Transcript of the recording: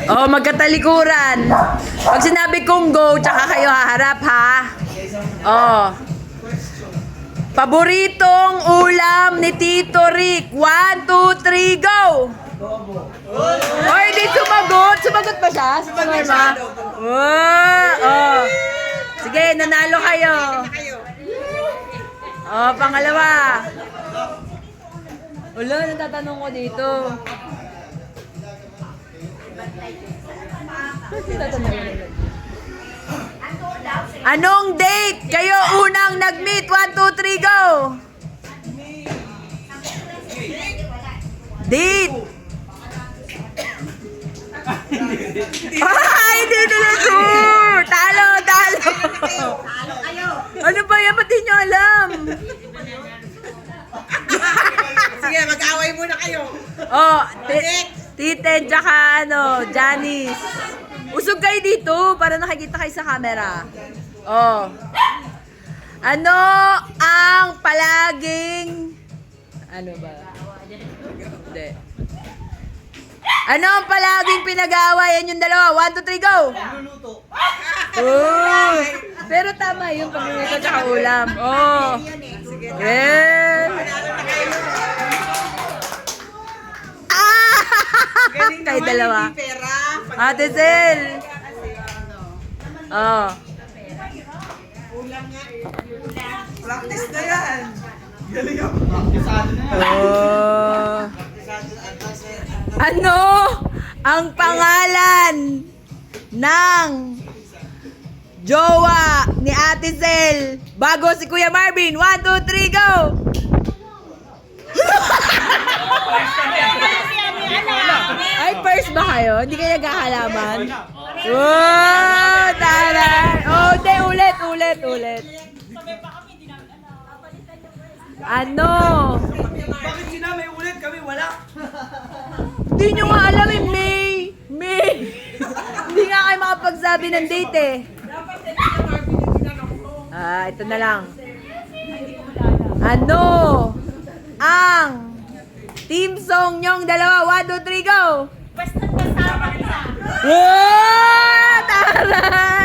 Oh, magkatalikuran. Pag sinabi kong go, tsaka kayo haharap, ha? Oh. Paboritong ulam ni Tito Rick. 1, 2, 3, go! Oy, di sumagot. Sumagot ba siya? Sumagot ba? Oh. Sige, nanalo kayo. Oh, pangalawa. Wala, natatanong ko dito. Anong date kayo unang nag-meet? 1, 2, 3, go! Date! Ay, hindi nila sure! Talo! Ano ba yan? Ba't di nyo alam? Sige, mag-away muna kayo. Oh, Titen tsaka Janice. Usog kayo dito para nakikita kayo sa camera. Oh. Ano ang palaging... Ano ba? Hindi. Ano ang palaging pinag-aawayan yung dalawa? 1, 2, 3, go! Luluto. Oh. Pero tama yung pagluluto tsaka ulam. Oh. Sige, Yeah. Ah! galing Kayo naman, dalawa. hindi pera. Ate Zel. Oh. Ulam nga eh. Practice na yan. Galing ako. Oh. Ano ang pangalan ng jowa ni Ate Zel bago si Kuya Marvin? 1, 2, 3, go! Ay, first ba kayo? Hindi kayo nagkakalaman? Wow! Taray! Oh, hindi. Ulit. Ano? Bakit sila may ulit kami wala? Hindi nyo nga alam eh, May! Hindi nga kayo makapagsabi ng date eh. Ito na lang. Ano ang team song nyong dalawa? 1, 2, 3, go! Basta't kasama kita. Wow! Taray!